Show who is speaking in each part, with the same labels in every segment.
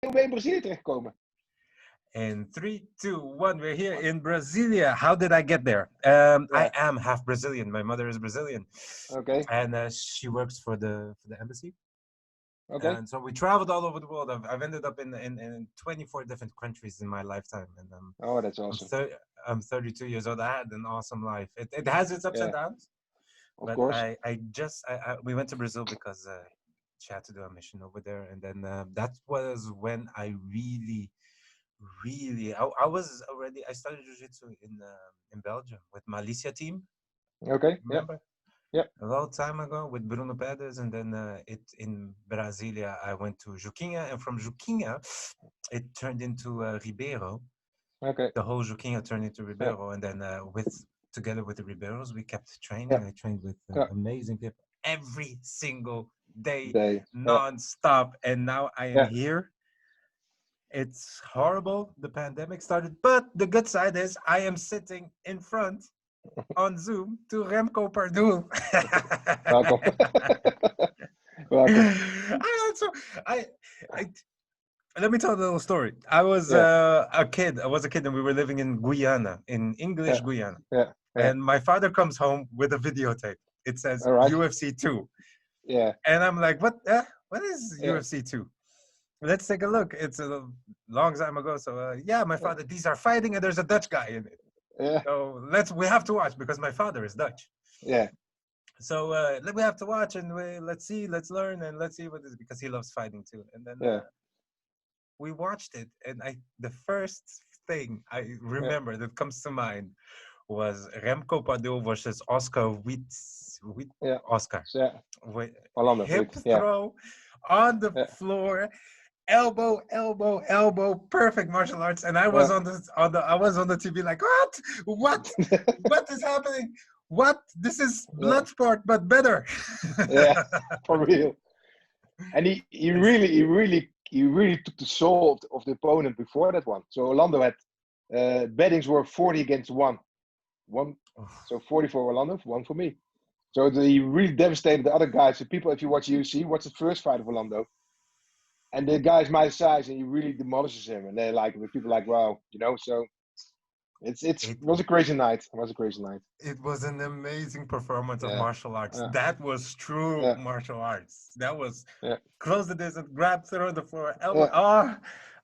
Speaker 1: ben je in Brazilië terechtgekomen?
Speaker 2: In 3, 2, 1, we're here in Brasilia. How did I get there? I am half Brazilian. My mother is Brazilian,
Speaker 1: Okay.
Speaker 2: and she works for the embassy.
Speaker 1: Okay.
Speaker 2: And so we traveled all over the world. I've ended up in 24 different countries in my lifetime, and
Speaker 1: Oh, that's awesome.
Speaker 2: I'm 32 years old. I had an awesome life. It has its ups and downs,
Speaker 1: Of
Speaker 2: but
Speaker 1: course.
Speaker 2: we went to Brazil because she had to do a mission over there, and then that was when I really I started jiu-jitsu in Belgium with Malicia team.
Speaker 1: Okay. Yeah.
Speaker 2: Remember?
Speaker 1: Yeah.
Speaker 2: A long time ago with Bruno Perez, and then in Brasilia I went to Juquinha, and from Juquinha it turned into Ribeiro.
Speaker 1: Okay.
Speaker 2: The whole Juquinha turned into
Speaker 1: Yeah.
Speaker 2: Ribeiro, and then together with the Ribeiros we kept training.
Speaker 1: Yeah.
Speaker 2: I trained with
Speaker 1: Yeah.
Speaker 2: amazing people every single day,
Speaker 1: Yeah.
Speaker 2: non-stop, and now I am here. It's horrible. The pandemic started, but the good side is I am sitting in front on Zoom to Remco Pardoel.
Speaker 1: Welcome. Welcome.
Speaker 2: I, I let me tell a little story. I was a kid. I was a kid, and we were living in Guyana, in English Guyana.
Speaker 1: Yeah.
Speaker 2: And my father comes home with a videotape. It says
Speaker 1: All right.
Speaker 2: UFC 2.
Speaker 1: Yeah.
Speaker 2: And I'm like, what is UFC 2? Let's take a look. It's a long time ago. So my father, these are fighting, and there's a Dutch guy in it.
Speaker 1: Yeah.
Speaker 2: So we have to watch because my father is Dutch.
Speaker 1: Yeah.
Speaker 2: So we have to watch, and let's learn, and let's see what is, because he loves fighting too. And then we watched it, and the first thing I remember that comes to mind was Remco Pardoel versus Oscar Oscar.
Speaker 1: Yeah. Orlando,
Speaker 2: Hip throw on the floor, elbow, perfect martial arts. And I was on the TV like, what is happening? What? This is blood sport, but better.
Speaker 1: Yeah, for real. And he really took the soul of the opponent before that one. So Orlando had bettings were 40 against 1. So 40 for Orlando, 1 for me. So he really devastated the other guys. So people, if you watch UFC, watch the first fight of Orlando. And the guy's my size, and he really demolishes him. And they're like, people like, wow, so it was a crazy night.
Speaker 2: It was an amazing performance of martial arts. That was true martial arts. That was close the distance, grab, throw on the floor, elbow.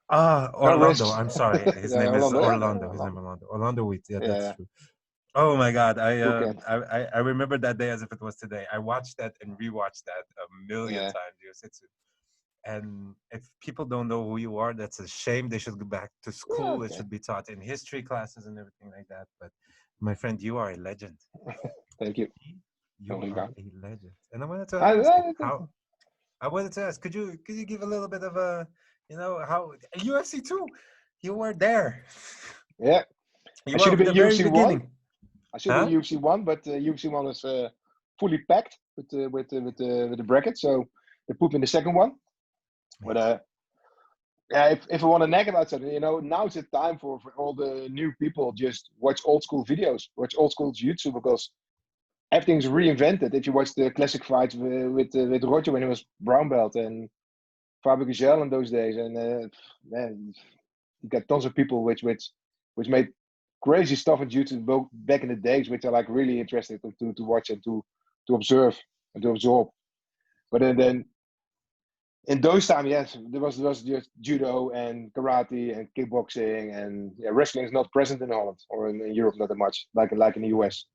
Speaker 2: Orlando. I'm sorry. His name is Orlando. His name is Orlando. Orlando Wheat. Yeah, that's true. Oh my God. I remember that day as if it was today. I watched that and rewatched that a million times. And if people don't know who you are, that's a shame. They should go back to school. It should be taught in history classes and everything like that. But my friend, you are a legend.
Speaker 1: Thank you.
Speaker 2: You are a legend. And I wanted to ask, could you give a little bit of a, how UFC 2, you were there.
Speaker 1: Yeah.
Speaker 2: I should have been UFC 1.
Speaker 1: I should have been UFC 1, but UFC 1 was fully packed with the bracket, so they put me in the second one. But if I want to nag about something, now it's the time for all the new people, just watch old school videos, watch old school jiu-jitsu, because everything's reinvented. If you watch the classic fights with Roger when he was brown belt, and Fabio Gugel in those days, and man, you got tons of people which made crazy stuff in jiu-jitsu back in the days, which are like really interesting to watch and to observe and to absorb. But then in those times, yes, there was just judo and karate and kickboxing, and wrestling is not present in Holland or in Europe, not that much like in the US.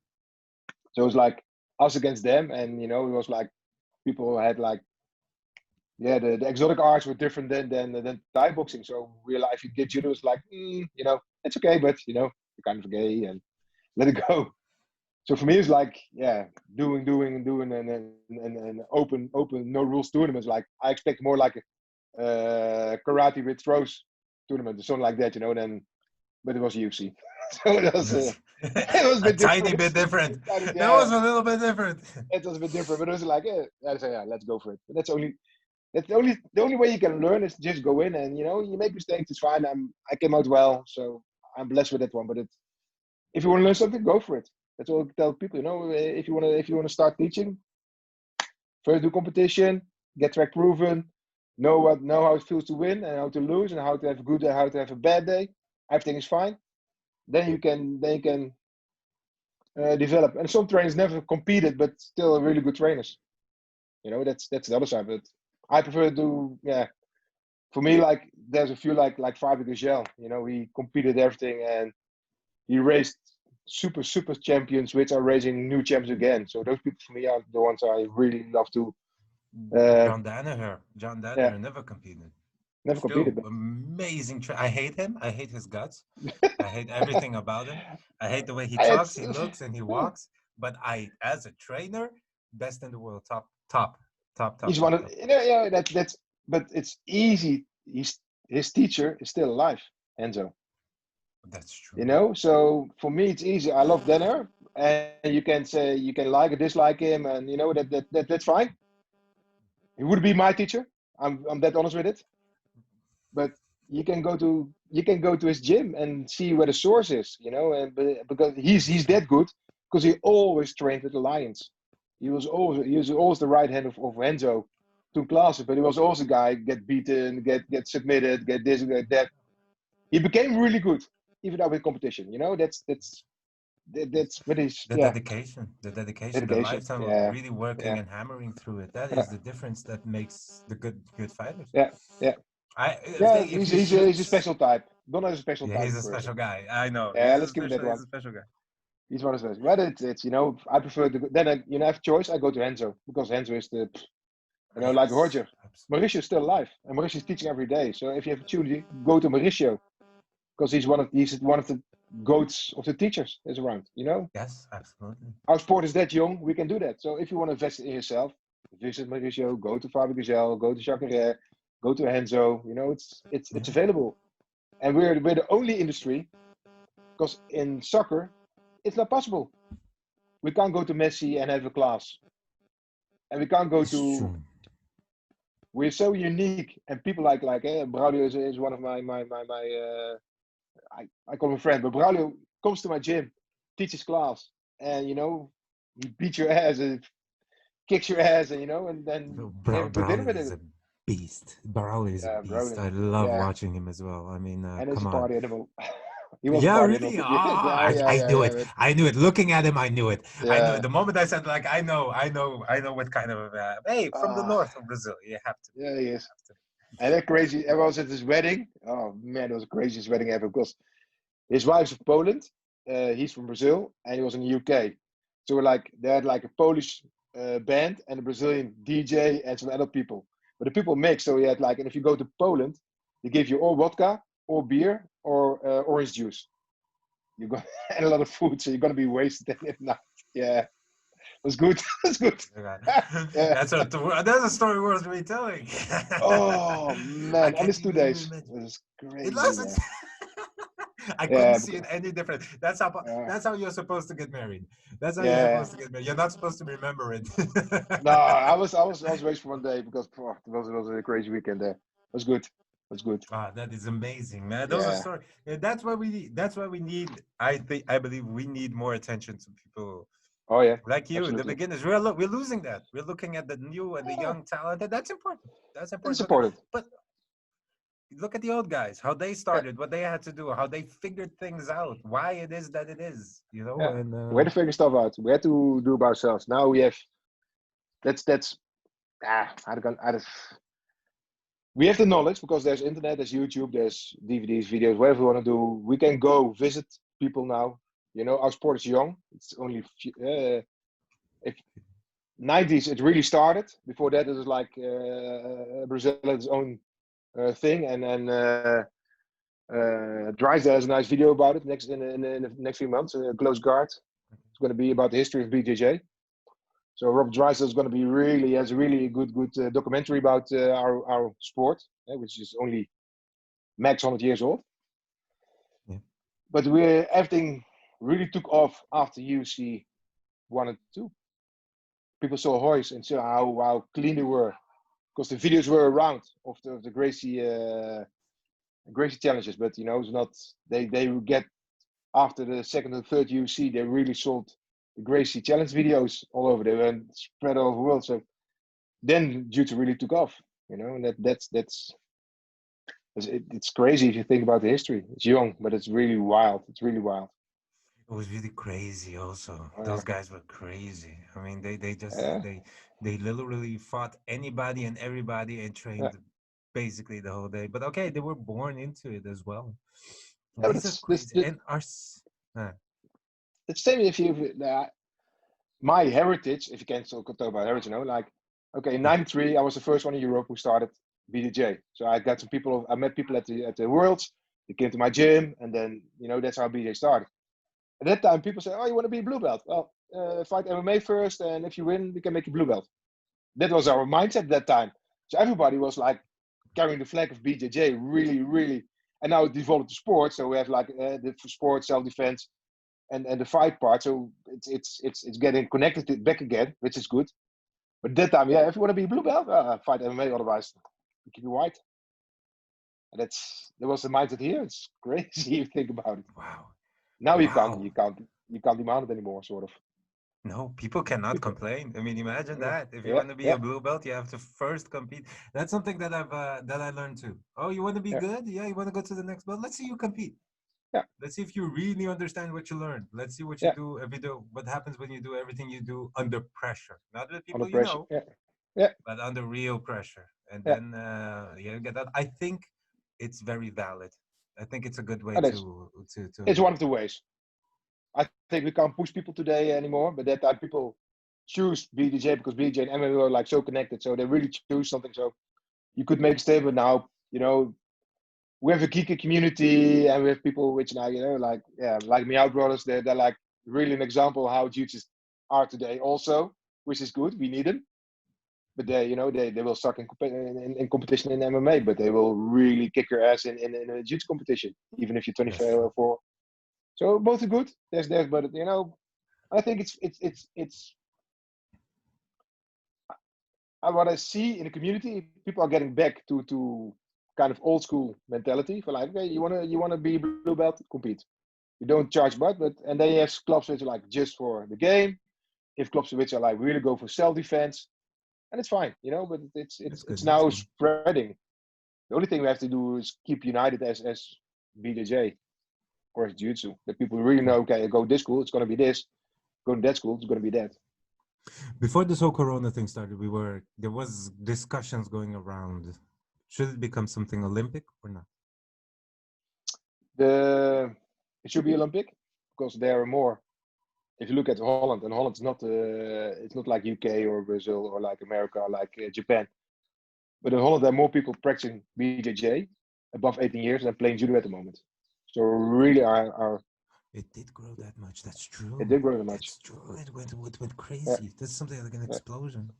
Speaker 1: So it was like us against them, and it was like people had like the exotic arts were different than Thai boxing. So real life, if you get judo, it's like it's okay, but you're kind of gay and let it go. So for me, it's like doing and open no rules tournaments. Like I expect more like a karate with throws tournament or something like that, but it was UFC. So it was
Speaker 2: a tiny bit different. That was a little bit different.
Speaker 1: It was a bit different, but it was like let's go for it. But the only way you can learn is just go in, and you make mistakes. It's fine. I came out well, so I'm blessed with that one. But if you want to learn something, go for it. That's all I tell people. If you want to start teaching, first do competition, get track proven, know how it feels to win and how to lose and how to have a good day, how to have a bad day. Everything is fine. Then you can develop. And some trainers never competed, but still really good trainers. That's the other side. But I prefer to For me, like there's a few like Fabian Gagel. He competed everything and he raced super champions, which are raising new champions again. So those people for me are the ones I really love to.
Speaker 2: John Danaher never competed.
Speaker 1: Never competed. But...
Speaker 2: Amazing. I hate him. I hate his guts. I hate everything about him. I hate the way he talks, he looks, and he walks. But as a trainer, best in the world, top.
Speaker 1: He's one of that's. But it's easy. His teacher is still alive, Enzo.
Speaker 2: That's true.
Speaker 1: So for me it's easy. I love Denner, and you can say you can like or dislike him, and that's fine. He would be my teacher. I'm that honest with it. But you can go to his gym and see where the source is, and because he's that good because he always trained with the Lions. He was always the right hand of Enzo. 2 classes, but he was also a guy get beaten, get submitted, get this, get that. He became really good, even out with competition. That's what is
Speaker 2: the dedication, the lifetime of really working and hammering through it. That is the difference that makes the good fighters.
Speaker 1: He's a special type. Donna is a special type.
Speaker 2: He's a special guy. I know.
Speaker 1: Yeah, let's give him that one.
Speaker 2: He's a special guy.
Speaker 1: He's one of the special. But it's I prefer then I have choice. I go to Enzo because Enzo is the. Like Roger. Mauricio is still alive, and Mauricio is teaching every day. So if you have a opportunity, go to Mauricio, because he's one of the goats of the teachers that's around.
Speaker 2: Yes, absolutely.
Speaker 1: Our sport is that young; we can do that. So if you want to invest in yourself, visit Mauricio, go to Fabian Gagel, go to Jacques, go to Enzo. It's available, and we're the only industry, because in soccer, it's not possible. We can't go to Messi and have a class, and we can't go to.
Speaker 2: True.
Speaker 1: We're so unique, and people like Braulio is one of my I call him a friend, but Braulio comes to my gym, teaches class, and he beats your ass and kicks your ass, and and then
Speaker 2: Braulio is a beast. Braulio is a beast. I love watching him as well. I mean,
Speaker 1: and it's
Speaker 2: come
Speaker 1: a party
Speaker 2: on.
Speaker 1: animal.
Speaker 2: Really? I knew it. I knew it. Looking at him, I knew it. I knew it. The moment I said, I know what kind of, hey, from the north of Brazil. You have to.
Speaker 1: Yeah, he is. And that crazy, I was at his wedding. Oh, man, it was the craziest wedding ever, because his wife's from Poland. He's from Brazil, and he was in the UK. So they had a Polish band and a Brazilian DJ and some other people. But the people mix, so he had and if you go to Poland, they give you or vodka, or beer, or orange juice. You got and a lot of food, so you're gonna be wasted at night. Yeah, it was good. That's good.
Speaker 2: That's a story worth retelling.
Speaker 1: Oh man, and it's 2 days. It was crazy.
Speaker 2: It lasted. I couldn't see it any different. That's how you're supposed to get married. That's how you're supposed to get married. You're not supposed to remember it.
Speaker 1: No, I was raised for 1 day because it was a crazy weekend there. It was good. That's good.
Speaker 2: Ah, that is amazing, man. Those are stories. That's why we need. I believe we need more attention to people.
Speaker 1: Oh yeah,
Speaker 2: like you, absolutely. The beginners. We're losing that. We're looking at the new and the young talent. That's important. That's important.
Speaker 1: It's important.
Speaker 2: But look at the old guys. How they started, what they had to do, how they figured things out, why it is that it is. And
Speaker 1: we had to figure stuff out. We had to do it by ourselves. Now we have. We have the knowledge because there's internet, there's YouTube, there's DVDs, videos, whatever we want to do. We can go visit people now. Our sport is young. It's only if 90s it really started. Before that it was Brazil had its own thing, and then Drysdale has a nice video about it in the next few months. Close Guard. It's going to be about the history of BJJ. So Rob Drysdale is going to has a really good documentary about our sport, which is only max 100 years old.
Speaker 2: Yeah.
Speaker 1: But everything really took off after UFC 1 and 2. People saw Royce and saw how clean they were, because the videos were around of the Gracie challenges. But it's not. They get after the second and third UFC, they really sold the Gracie challenge videos all over. They were spread all over the world. So then jiu-jitsu really took off. and it's crazy if you think about the history. It's young, but it's really wild. It's really wild.
Speaker 2: It was really crazy also. Those guys were crazy. I mean, they just they literally fought anybody and everybody and trained basically the whole day. But okay, they were born into it as well. These are crazy. And it's
Speaker 1: the same if you my heritage, if you can still talk about heritage, like okay, in '93 I was the first one in Europe who started BJJ. So I got some people. I met people at the Worlds. They came to my gym, and then that's how BJJ started. At that time, people say, "Oh, you want to be a blue belt? Well, fight MMA first, and if you win, we can make you blue belt." That was our mindset at that time. So everybody was like carrying the flag of BJJ, really, really. And now it developed to sport. So we have like the sport, self-defense, and the fight part. So it's getting connected back again, which is good. But at that time, if you want to be a blue belt, fight MMA. Otherwise, you keep you white. And that was the mindset here. It's crazy if you think about it.
Speaker 2: Wow.
Speaker 1: Now you can't demand it anymore, sort of.
Speaker 2: No, people cannot complain. I mean, imagine that. If you want to be a blue belt, you have to first compete. That's something that I learned too. Oh, you want to be good? Yeah, you want to go to the next belt? Let's see you compete.
Speaker 1: Yeah.
Speaker 2: Let's see if you really understand what you learned. Let's see what you do every day. What happens when you do everything you do under pressure? Not with people you know, but under real pressure. And then you get that. I think it's very valid. I think it's a good way to.
Speaker 1: It's one of the ways. I think we can't push people today anymore, but that time people choose BJJ because BJJ and MMA are like so connected, so they really choose something. So you could make a statement now. We have a geeky community, and we have people which now like Meow Brothers. They're like really an example how jiu-jitsu are today, also, which is good. We need them, but they will suck in competition in MMA, but they will really kick your ass in a jiu-jitsu competition, even if you're 24. So both are good. There's, but I think it's what I see in the community. People are getting back to kind of old school mentality for like, okay, you wanna be blue belt, compete. You don't charge but and then you have clubs which are like just for the game. You have clubs which are like really go for self defense, and it's fine, but it's now spreading. The only thing we have to do is keep united as BJJ. Or jiu-jitsu, that people really know, okay, I go this school, it's going to be this. Go to that school, it's going to be that.
Speaker 2: Before this whole Corona thing started, there was discussions going around. Should it become something Olympic or not?
Speaker 1: It should be Olympic because there are more. If you look at Holland, and Holland's not it's not like UK or Brazil or like America or like Japan. But in Holland, there are more people practicing BJJ above 18 years than playing judo at the moment. So really,
Speaker 2: it did grow that much. That's true.
Speaker 1: It did grow that much.
Speaker 2: That's true. It went crazy. Yeah. That's something like an explosion.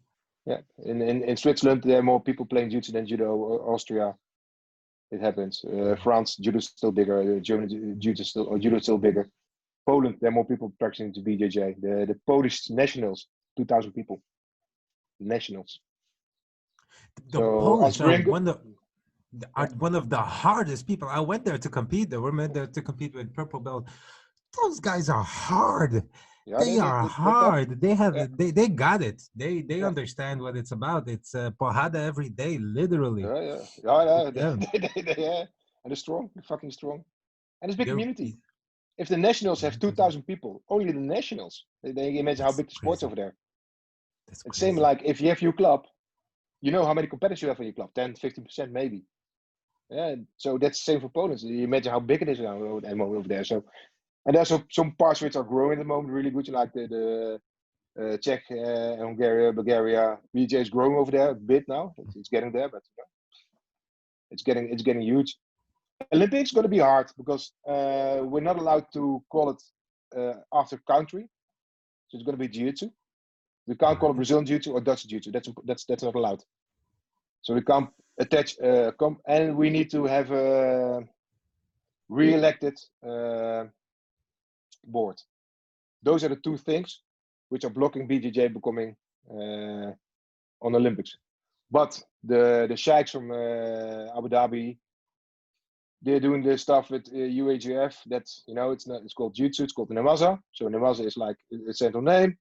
Speaker 1: Yeah. In Switzerland, there are more people playing jiu-jitsu than judo. Austria, it happens. France, judo is still bigger. Germany, judo is still bigger. Poland, there are more people practicing to BJJ. The Polish nationals, 2,000 people. Nationals.
Speaker 2: The Polish are one of the hardest people. I went there to compete. They were meant to compete with purple belt. Those guys are hard. Yeah, they are hard. They have they got it. They understand what it's about. It's porrada every day, literally.
Speaker 1: Yeah. And they're strong. They're fucking strong. And it's a big community. If the nationals have 2,000 people, only the nationals, they imagine how big the sport's over there. It's the same like if you have your club, you know how many competitors you have in your club, 10, 15% maybe. Yeah, so that's the same for Poland. So you imagine how big it is over there. So, and there's some parts which are growing at the moment really good, like the Czech, Hungary, Bulgaria. BJJ is growing over there a bit now. It's getting there, but it's getting huge. Olympics going to be hard because we're not allowed to call it after country, so it's going to be jiu-jitsu. We can't call it Brazilian jiu-jitsu or Dutch jiu-jitsu. That's not allowed. So we can't attach, and we need to have a re-elected board. Those are the two things which are blocking BJJ becoming on Olympics. But the sheikhs from Abu Dhabi, they're doing this stuff with UAGF. That's it's called jiu-jitsu. It's called Namaza. So Namaza is like a central name.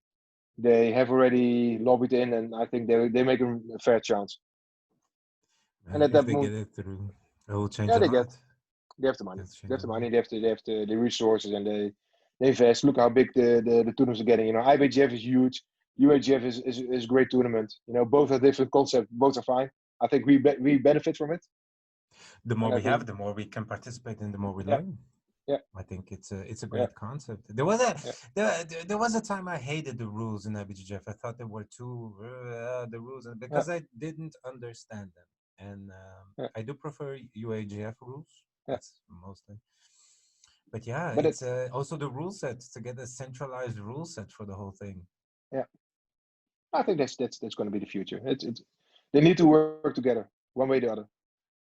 Speaker 1: They have already lobbied in, and I think they make a fair chance. And at
Speaker 2: If
Speaker 1: that
Speaker 2: they get
Speaker 1: moment,
Speaker 2: it through, it will change
Speaker 1: yeah,
Speaker 2: a lot.
Speaker 1: they have the money.
Speaker 2: That's
Speaker 1: They have the
Speaker 2: changing.
Speaker 1: money. They have the resources, and they invest. Look how big the tournaments are getting. You know, IBGF is huge. UAGF is a great tournament. You know, both are different concepts. Both are fine. I think we benefit from it.
Speaker 2: The more
Speaker 1: And I
Speaker 2: we have,
Speaker 1: think,
Speaker 2: the more we can participate, and the more we
Speaker 1: yeah,
Speaker 2: learn.
Speaker 1: yeah,
Speaker 2: I think it's a
Speaker 1: yeah,
Speaker 2: great concept. There was a
Speaker 1: yeah,
Speaker 2: there was a time I hated the rules in IBJJF. I thought they were too the rules, and
Speaker 1: yeah,
Speaker 2: because I didn't understand them. And
Speaker 1: yeah,
Speaker 2: I do prefer UAGF rules.
Speaker 1: yeah.
Speaker 2: That's mostly. But yeah,
Speaker 1: But
Speaker 2: it's
Speaker 1: it's
Speaker 2: also the rule set to get a centralized rule set for the whole thing.
Speaker 1: yeah. I think that's going to be the future. It's they need to work together one way or the other.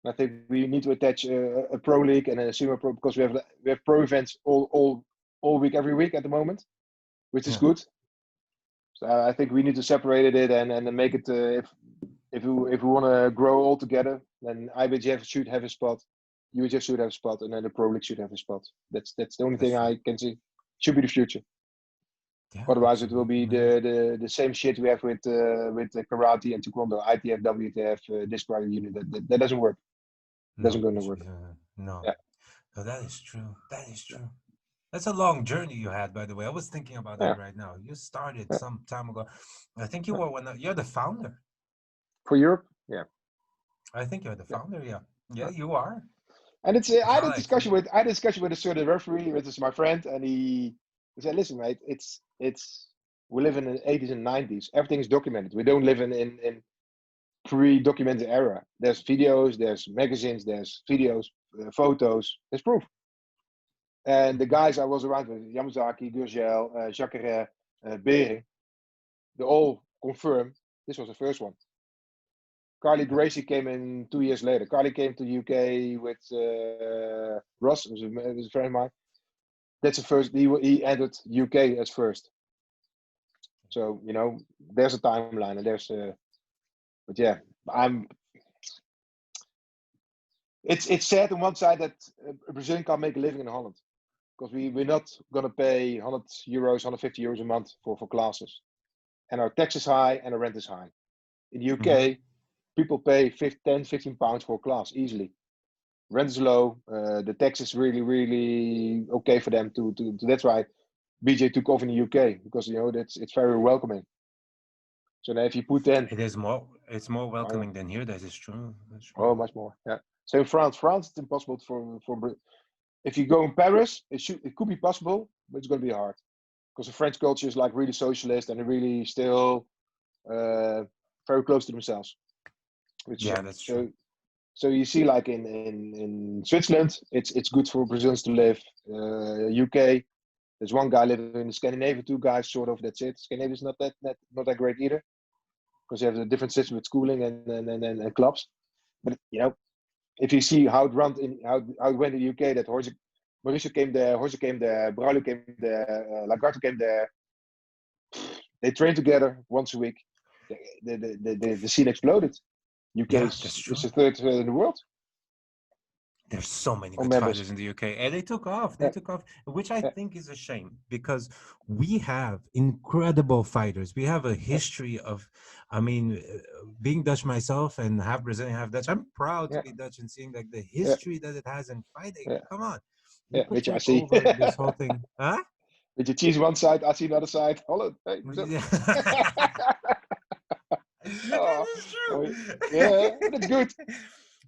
Speaker 1: I think we need to attach a pro league and a semi pro because we have pro events all week every week at the moment, which is
Speaker 2: Yeah,
Speaker 1: good. So I think we need to separate it and make it if we want to grow all together, then IBGF should have a spot, UHF should have a spot, and then the pro league should have a spot. That's the only
Speaker 2: that's
Speaker 1: thing
Speaker 2: true.
Speaker 1: I can see. Should be the future.
Speaker 2: Yeah,
Speaker 1: Otherwise, it will
Speaker 2: absolutely,
Speaker 1: be
Speaker 2: man.
Speaker 1: the same shit we have with karate and taekwondo, ITF, WTF, this private unit. That doesn't work. Doesn't
Speaker 2: No,
Speaker 1: going
Speaker 2: it
Speaker 1: to
Speaker 2: should
Speaker 1: work.
Speaker 2: be no.
Speaker 1: Yeah,
Speaker 2: No, that is true. That is
Speaker 1: yeah,
Speaker 2: true. That's a long journey you had, by the way. I was thinking about that
Speaker 1: yeah.
Speaker 2: right now. You started
Speaker 1: Yeah.
Speaker 2: some time ago. I think you
Speaker 1: Yeah.
Speaker 2: were you're the founder.
Speaker 1: For Europe, yeah,
Speaker 2: I think you're the
Speaker 1: yeah.
Speaker 2: founder. Yeah, yeah,
Speaker 1: Yeah.
Speaker 2: you are.
Speaker 1: And it's
Speaker 2: It's not like
Speaker 1: I had a discussion with a certain referee, which is my friend, and he said, "Listen, mate, it's we live in the 80s and 90s. Everything is documented. We don't live in pre-documented era. There's videos, there's magazines, there's videos, photos, there's proof." And the guys I was around with, Yamazaki, Gurgel, Jacare, Bering, they all confirmed this was the first one. Carly Gracie came in 2 years later. Carly came to the UK with Ross, who's a friend of mine. That's the first. He entered UK as first. So you know, there's a timeline, and there's. But yeah, I'm. It's sad on one side that a Brazilian can't make a living in Holland because we're not gonna pay €100, €150 a month for classes, and our tax is high and our rent is high. In the
Speaker 2: hmm
Speaker 1: UK, people pay 10, 15 pounds for a class easily. Rent is low. The tax is really okay for them to. That's why BJ took off in the UK because you know it's very welcoming. So now if you put in,
Speaker 2: it is more. It's more
Speaker 1: oh yeah,
Speaker 2: welcoming than here. That is true. That's true.
Speaker 1: oh much more, yeah. So in France, it's impossible if you go in Paris, it could be possible, but it's going to be hard because the French culture is like really socialist and they're really still uh, very close to themselves, which is
Speaker 2: Yeah,
Speaker 1: shame.
Speaker 2: that's true.
Speaker 1: So you see, like in Switzerland, it's good for Brazilians to live. UK, there's one guy living in Scandinavia, two guys sort of. That's it. Scandinavia is not that great either because you have a different system with schooling and clubs. But you know, if you see how it runs in how it went in the UK, that Mauricio came there, Jorge came there, Braulio came there, Lagarto came there. They trained together once a week. The scene exploded. UK
Speaker 2: Yeah, that's
Speaker 1: is
Speaker 2: true.
Speaker 1: the third in the world
Speaker 2: There's so many
Speaker 1: on
Speaker 2: good
Speaker 1: members.
Speaker 2: fighters in the UK, and they took off. They
Speaker 1: Yeah,
Speaker 2: took off, which I
Speaker 1: yeah,
Speaker 2: think is a shame because we have incredible fighters. We have a
Speaker 1: yeah,
Speaker 2: history of, I mean, being Dutch myself and half Brazilian, half Dutch. I'm proud to
Speaker 1: yeah,
Speaker 2: be Dutch and seeing like the
Speaker 1: yeah,
Speaker 2: history that it has in fighting.
Speaker 1: yeah.
Speaker 2: Come on, you
Speaker 1: Yeah,
Speaker 2: could
Speaker 1: weet je, I
Speaker 2: take
Speaker 1: see.
Speaker 2: over this whole thing, huh?
Speaker 1: Weet je, cheese one side, I see the other side. Holland, hey, what's up?
Speaker 2: Yeah. That
Speaker 1: oh,
Speaker 2: is
Speaker 1: oh,
Speaker 2: true.
Speaker 1: yeah, but it's good.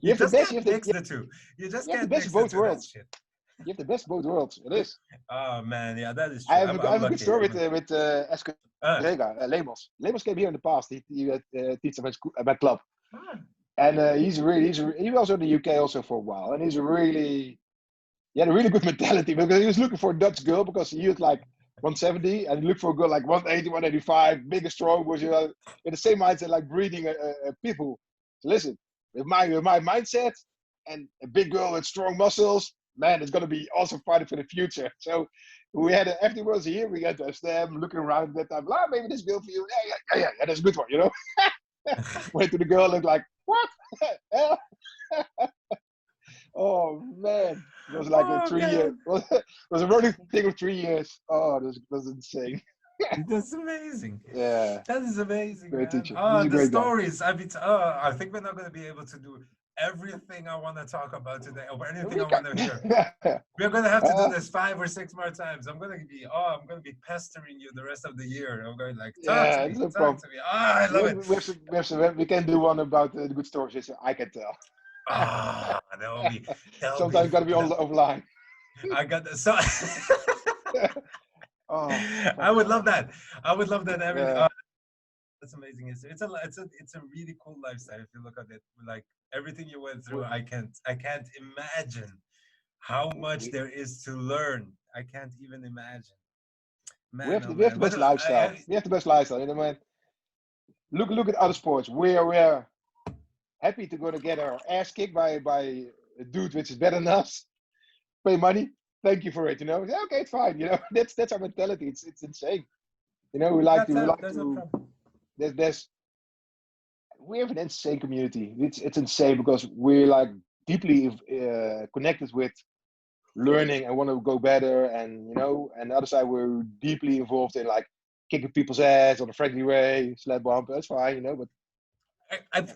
Speaker 1: You
Speaker 2: You
Speaker 1: have the
Speaker 2: just
Speaker 1: best.
Speaker 2: can't mix the two. You just
Speaker 1: You have the
Speaker 2: can't
Speaker 1: best
Speaker 2: mix
Speaker 1: of
Speaker 2: the
Speaker 1: both
Speaker 2: two. That's
Speaker 1: worlds.
Speaker 2: shit.
Speaker 1: You have the best of both worlds. It is.
Speaker 2: Oh man, yeah, that is
Speaker 1: I
Speaker 2: true.
Speaker 1: have I
Speaker 2: I'm
Speaker 1: have a good
Speaker 2: lucky.
Speaker 1: story with
Speaker 2: Uh,
Speaker 1: Escalera, Lemos. Lemos came here in the past. He teach at my club,
Speaker 2: ah,
Speaker 1: and he was in the UK also for a while, and he had a really good mentality because he was looking for a Dutch girl because he was like 170 and he looked for a girl like 180, 185, big and strong, was in the same mindset like breeding people. So listen, with my mindset and a big girl with strong muscles, man, it's gonna be awesome fighting for the future. So we had everything was here. We had to them looking around at that time. Like, maybe this girl for you. Yeah, that's a good one, you know. Went to the girl, looked like what? Oh man, it was like a
Speaker 2: oh
Speaker 1: 3 year.
Speaker 2: god,
Speaker 1: It was a rolling thing of 3 years. Oh, that was insane.
Speaker 2: that's amazing.
Speaker 1: Yeah,
Speaker 2: That is amazing,
Speaker 1: great
Speaker 2: man.
Speaker 1: teacher. He's
Speaker 2: Oh,
Speaker 1: a
Speaker 2: the
Speaker 1: great guy.
Speaker 2: stories. I mean, I think we're not going to be able to do everything I want to talk about today, or anything I want to hear. We're gonna have to do this 5 or 6 more times. I'm gonna be pestering you the rest of the year. I'm going like, talk to me. I love it.
Speaker 1: We can do one about the good stories. I can tell.
Speaker 2: That'll be.
Speaker 1: Sometimes gotta be offline.
Speaker 2: I got so. I would love that. I would love that. That's amazing. It's a really cool lifestyle if you look at it. Like everything you went through, I can't imagine how much there is to learn. I can't even imagine. Man,
Speaker 1: we have the best lifestyle. We have the best lifestyle. You know, man. Look at other sports. We're happy to go to get our ass kicked by a dude which is better than us. Pay money. Thank you for it. You know. Okay, it's fine. You know, that's our mentality. It's insane. You know, we like to. We have an insane community. It's insane because we're like deeply connected with learning and want to go better, and you know, and the other side we're deeply involved in like kicking people's ass on a friendly way, slap bump. That's fine, you know. But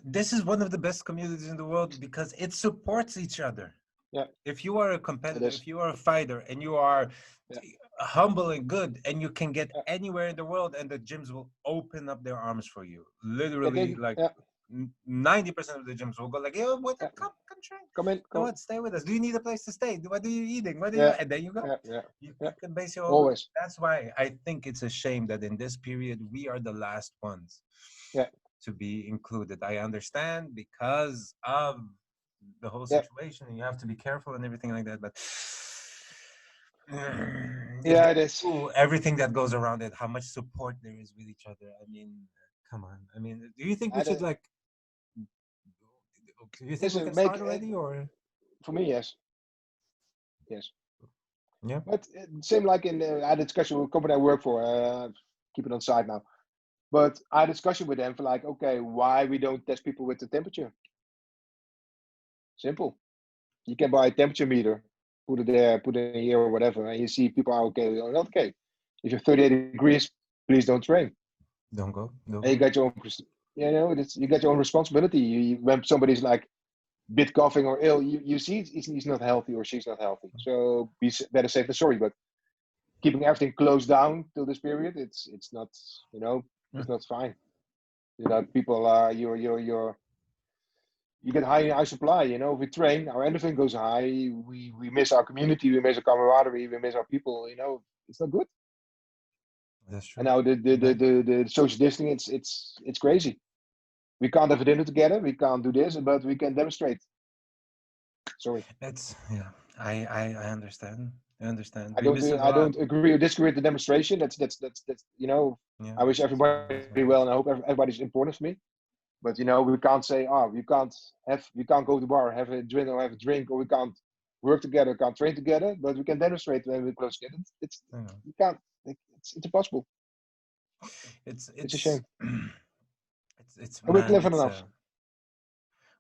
Speaker 2: this is one of the best communities in the world because it supports each other.
Speaker 1: Yeah.
Speaker 2: If you are a competitor, if you are a fighter, and you are humble and good, and you can get anywhere in the world, and the gyms will open up their arms for you. Literally, 90% of the gyms will go like, "Yo, come train.
Speaker 1: Come in.
Speaker 2: Come on, stay with us. Do you need a place to stay? What are you eating? What do you?" And then you go. You can base your own.
Speaker 1: Always.
Speaker 2: That's why I think it's a shame that in this period we are the last ones. To be included. I understand because of the whole situation, and you have to be careful and everything like that. But
Speaker 1: it is.
Speaker 2: Everything that goes around it, how much support there is with each other. I mean, come on. I mean, do you think we should like? Do you think we can start already, or?
Speaker 1: For me, yes. Yes.
Speaker 2: Yeah.
Speaker 1: But same like in I had a discussion with a company I work for. Keep it on side now. But I had a discussion with them for like, okay, why we don't test people with the temperature? Simple. You can buy a temperature meter, put it there, put it in here or whatever, and you see people are okay or not okay. If you're 38 degrees, please don't train.
Speaker 2: Don't go.
Speaker 1: And you got your own, you know, you got your own responsibility. When somebody's like bit coughing or ill, you see he's not healthy or she's not healthy. So be better safe than sorry. But keeping everything closed down till this period, it's not, you know, it's not fine. You know, people are you get high supply. You know, if we train, our endorphin goes high. We miss our community, we miss our camaraderie, we miss our people. You know, it's not good.
Speaker 2: That's true.
Speaker 1: And now the social distancing, it's crazy. We can't have a dinner together. We can't do this, but we can demonstrate. Sorry.
Speaker 2: I understand. I understand.
Speaker 1: I don't agree or disagree with the demonstration. That's you know. I wish everybody well, and I hope everybody's important for me. But you know, we can't say, we can't go to the bar, have a drink, or we can't work together, can't train together. But we can demonstrate when we're close together. You can't. It's impossible.
Speaker 2: It's
Speaker 1: a shame.
Speaker 2: We're clever enough.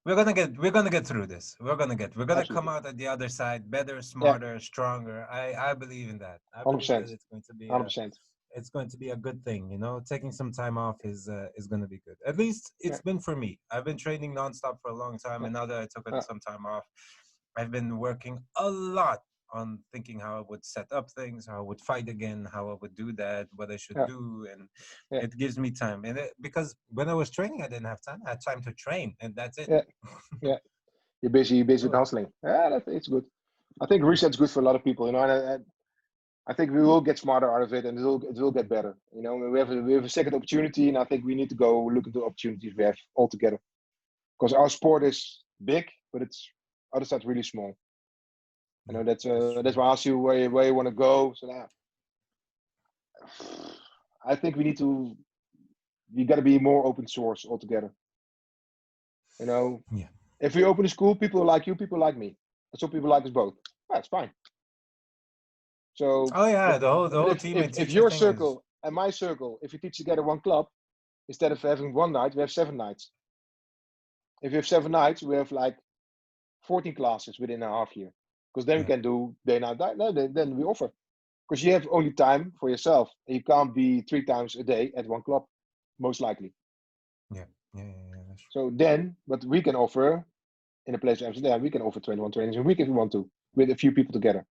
Speaker 2: We're gonna get through this. We're gonna come out at the other side better, smarter, stronger. I believe in that. I believe
Speaker 1: 100%.
Speaker 2: that it's going to be
Speaker 1: 100%.
Speaker 2: It's going to be a good thing. You know, taking some time off is going to be good. At least it's been for me. I've been training nonstop for a long time, and now that I took some time off, I've been working a lot on thinking how I would set up things, how I would fight again, how I would do that, what I should do, and it gives me time. And because when I was training, I didn't have time. I had time to train, and that's it.
Speaker 1: You're busy with hustling. It's good. I think reset's good for a lot of people. You know, I think we will get smarter out of it, and it will get better. You know, we have a second opportunity, and I think we need to go look into opportunities we have all together. Because our sport is big, but it's other side really small. You know, that's why I ask you where you want to go. So now, I think we got to be more open source altogether. You know, if we open a school, people like you, people like me. And some people like us both. That's fine. So
Speaker 2: the whole team.
Speaker 1: If your circle and my circle, if we teach together one club, instead of having one night, we have 7 nights. If you have 7 nights, we have like 14 classes within a half year. Because then we can do day, night, night. No, then we offer. Because you have only time for yourself. And you can't be 3 times a day at one club, most likely.
Speaker 2: Yeah.
Speaker 1: So then, what we can offer in a place of Amsterdam, we can offer 21 trainings a week if we want to, with a few people together.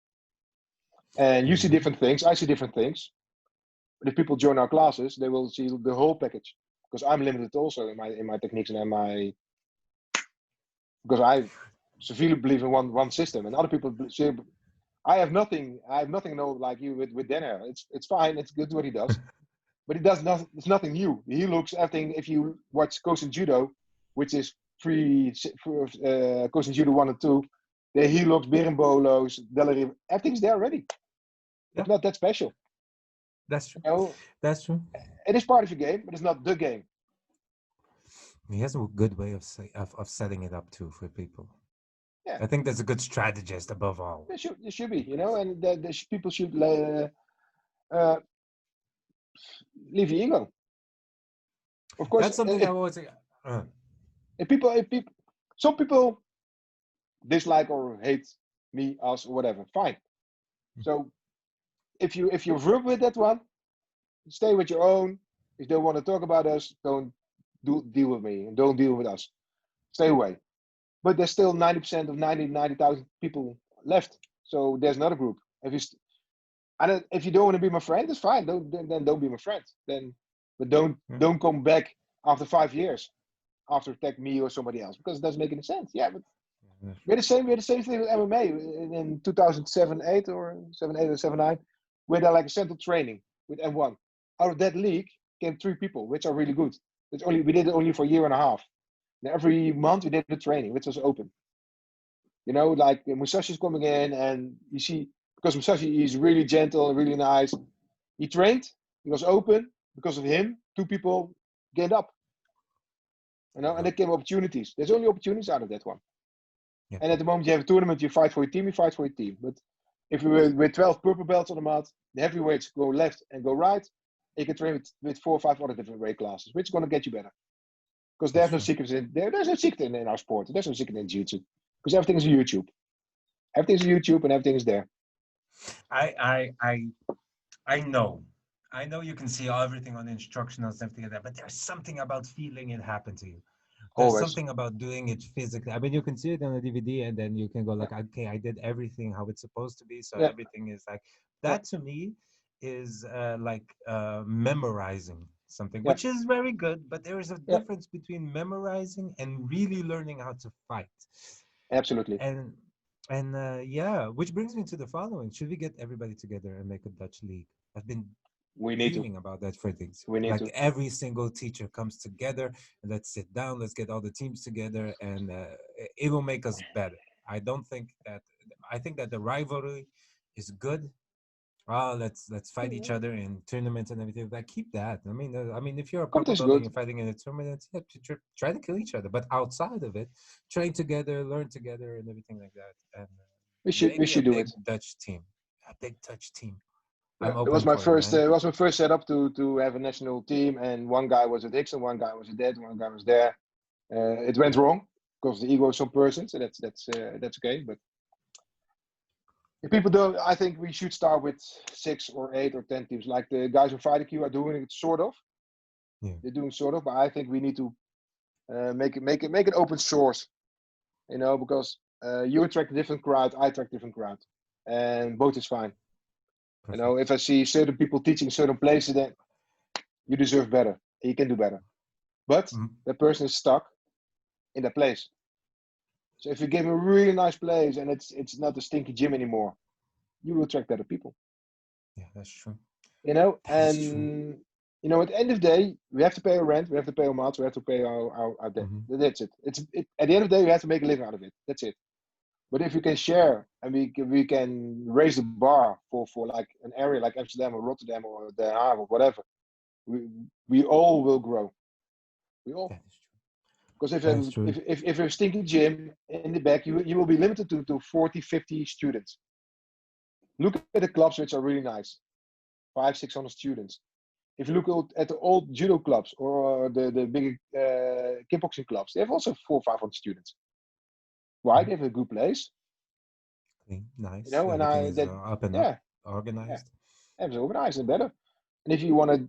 Speaker 1: And you see different things, I see different things. But if people join our classes, they will see the whole package. Because I'm limited also in my techniques and because I severely believe in one system, and other people say, I have nothing like you with Denner. It's fine, it's good what he does. But he does nothing. It's nothing new. He looks everything. If you watch Kosen Judo, which is Kosen Judo 1 and 2, there he looks Berimbolos, Delary. Everything's there already. Yeah. It's not that special.
Speaker 2: That's true. That's true.
Speaker 1: It is part of your game, but it's not the game.
Speaker 2: He has a good way of setting it up too for people. Yeah. I think that's a good strategist above all.
Speaker 1: It should be, and people should leave your ego. Of course,
Speaker 2: that's something I always say.
Speaker 1: Some people dislike or hate me, us, or whatever. Fine. So if you work with that one, stay with your own. If they want to talk about us, don't deal with me and don't deal with us. Stay away. But there's still 90% of 90,000 people left. So there's another group. If you don't want to be my friend, it's fine. Don't be my friend. But don't come back after 5 years after attack me or somebody else, because it doesn't make any sense. Yeah, but we had the same thing with MMA in 2007-8 or 7-8 or 7-9. We had like a central training with M1. Out of that league came 3 people, which are really good. We did it only for a year and a half. And every month we did the training, which was open. Like Musashi's coming in, and you see, because Musashi is really gentle and really nice. He trained, he was open. Because of him, 2 people gained up. And there came opportunities. There's only opportunities out of that one. Yeah. And at the moment you have a tournament, you fight for your team, But if you were with 12 purple belts on the mat, the heavyweights go left and go right. You can train with 4 or 5 other different weight classes, which is going to get you better. Because there's no secrets in there. There's no secret in our sport. There's no secret in jiu-jitsu. Because everything is on YouTube. Everything's on YouTube and everything is there.
Speaker 2: I know. I know you can see everything on instructionals and everything like that, but there's something about feeling it happen to you. There's something about doing it physically. I mean, you can see it on a DVD, and then you can go like, okay, I did everything how it's supposed to be. So everything is like that. To me is memorizing something, which is very good. But there is a difference between memorizing and really learning how to fight.
Speaker 1: Absolutely.
Speaker 2: And which brings me to the following: should we get everybody together and make a Dutch league? I've been dreaming about that for things. Every single teacher comes together and let's sit down, let's get all the teams together, and it will make us better. I think that the rivalry is good. Let's fight each other in tournaments and everything. Like, keep that. I mean, if you're a purple belt and you're fighting in a tournament, try to kill each other. But outside of it, train together, learn together, and everything like that. And
Speaker 1: we should do it.
Speaker 2: Dutch team, a big Dutch team.
Speaker 1: It was my first setup to have a national team, and one guy was at Dixon, one guy was at that, one guy was there. It went wrong because the ego of some person, so that's okay. But if people don't, I think we should start with 6 or 8 or 10 teams. Like the guys who fight Q are doing it sort of. Yeah. They're doing sort of, but I think we need to make it open source. Because you attract a different crowd, I attract a different crowd, and both is fine. Perfect. If I see certain people teaching certain places, then you deserve better. You can do better. But that person is stuck in that place. So if you give him a really nice place and it's not a stinky gym anymore, you will attract better people.
Speaker 2: Yeah, that's true.
Speaker 1: At the end of the day, we have to pay our rent, we have to pay our mats, we have to pay our debt. That's it. At the end of the day, we have to make a living out of it. That's it. But if we can share and we can raise the bar for like an area like Amsterdam or Rotterdam or Den Haag or whatever, we all will grow. We all. Because if a stinky gym in the back, you will be limited to 40, 50 students. Look at the clubs which are really nice, 500-600 students. If you look at the old judo clubs or the big kickboxing clubs, they have also 400 or 500 students. Why? They have a good place.
Speaker 2: Nice. Up and up, organized.
Speaker 1: Yeah, it's organized and better. And if you want to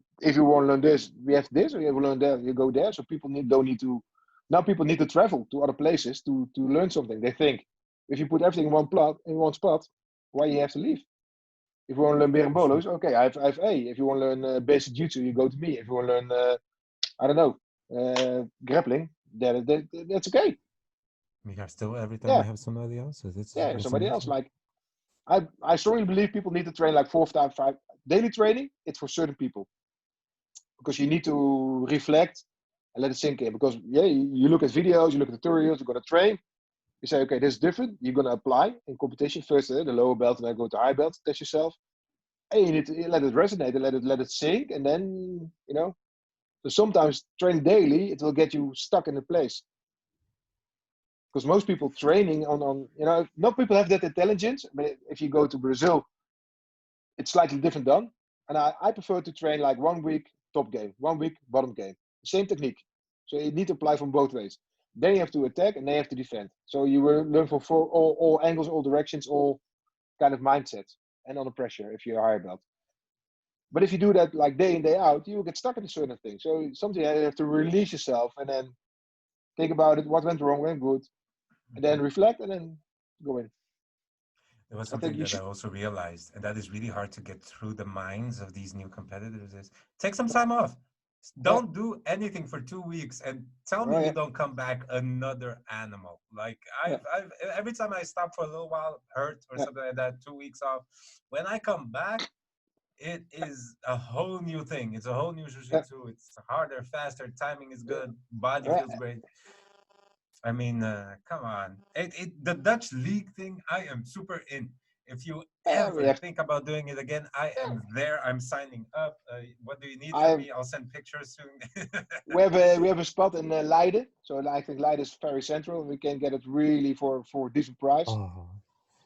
Speaker 1: learn this, we have this, or you want to learn that, you go there. So people don't need to Now people need to travel to other places to learn something. They think if you put everything in one spot, why you have to leave? If you want to learn berenbolos, okay, I have A. If you want to learn basic jutsu, you go to me. If you want to learn, I don't know, grappling, that's okay.
Speaker 2: We have still every time we have somebody else.
Speaker 1: Somebody amazing. Else. Like I strongly believe people need to train like 4 times 5 daily training. It's for certain people because you need to reflect and let it sink in. Because you look at videos, you look at tutorials, you're gonna train. You say, okay, this is different. You're gonna apply in competition first, the lower belt, and then go to high belt. Test yourself, and you need to let it resonate and let it sink, and then So sometimes train daily, it will get you stuck in a place. Because most people training on not people have that intelligence. But if you go to Brazil, it's slightly different done. And I prefer to train like 1 week top game, 1 week bottom game, same technique. So you need to apply from both ways. Then you have to attack and then you have to defend. So you will learn from all angles, all directions, all kind of mindsets, and under pressure if you're a higher belt. But if you do that like day in, day out, you will get stuck in a certain thing. So something you have to release yourself and then think about it, what went wrong, went good, and then reflect and then go in.
Speaker 2: There was something that I also realized, and that is really hard to get through the minds of these new competitors, is take some time off. Don't do anything for 2 weeks and tell me you don't come back another animal. Like I've every time I stop for a little while, hurt or something like that, 2 weeks off, when I come back, it is a whole new thing. It's a whole new jiu-jitsu. It's harder, faster, timing is good, body feels great. I mean, come on. The Dutch league thing, I am super in. If you ever think about doing it again, I am there. I'm signing up. What do you need from me? I'll send pictures soon.
Speaker 1: we have a spot in Leiden. So I think Leiden is very central. We can get it really for a decent price.
Speaker 2: Oh.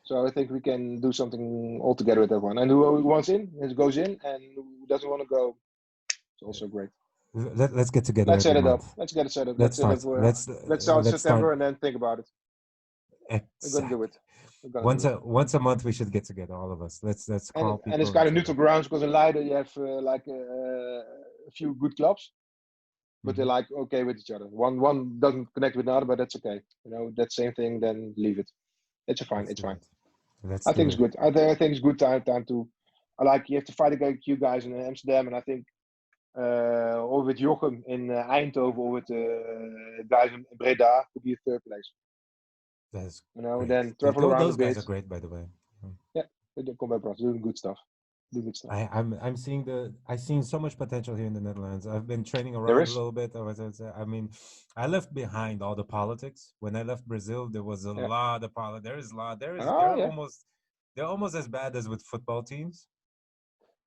Speaker 1: So I think we can do something all together with that one. And who wants in, it goes in. And who doesn't want to go, it's also great.
Speaker 2: Let's get together.
Speaker 1: Let's set it up. Let's get it set up. Let's start September and then think about it.
Speaker 2: Exactly.
Speaker 1: We're gonna do it.
Speaker 2: Once a month we should get together, all of us. Let's call people.
Speaker 1: And it's kind of neutral grounds because in Leiden you have like a few good clubs, but they're like okay with each other. One doesn't connect with another, but that's okay. That same thing. Then leave it. It's fine. It's fine. I think it's good. I think it's good time to. You have to fight against you guys in Amsterdam, and I think. Or with Jochem in Eindhoven, or with guys in Breda, could be a third place.
Speaker 2: That's
Speaker 1: then travel around
Speaker 2: those
Speaker 1: a bit.
Speaker 2: Guys are great, by the way.
Speaker 1: Yeah, they come back, doing good stuff.
Speaker 2: I'm seeing so much potential here in the Netherlands. I've been training around a little bit. I mean, I left behind all the politics. When I left Brazil, there was a lot of politics. There is a lot. They're almost as bad as with football teams.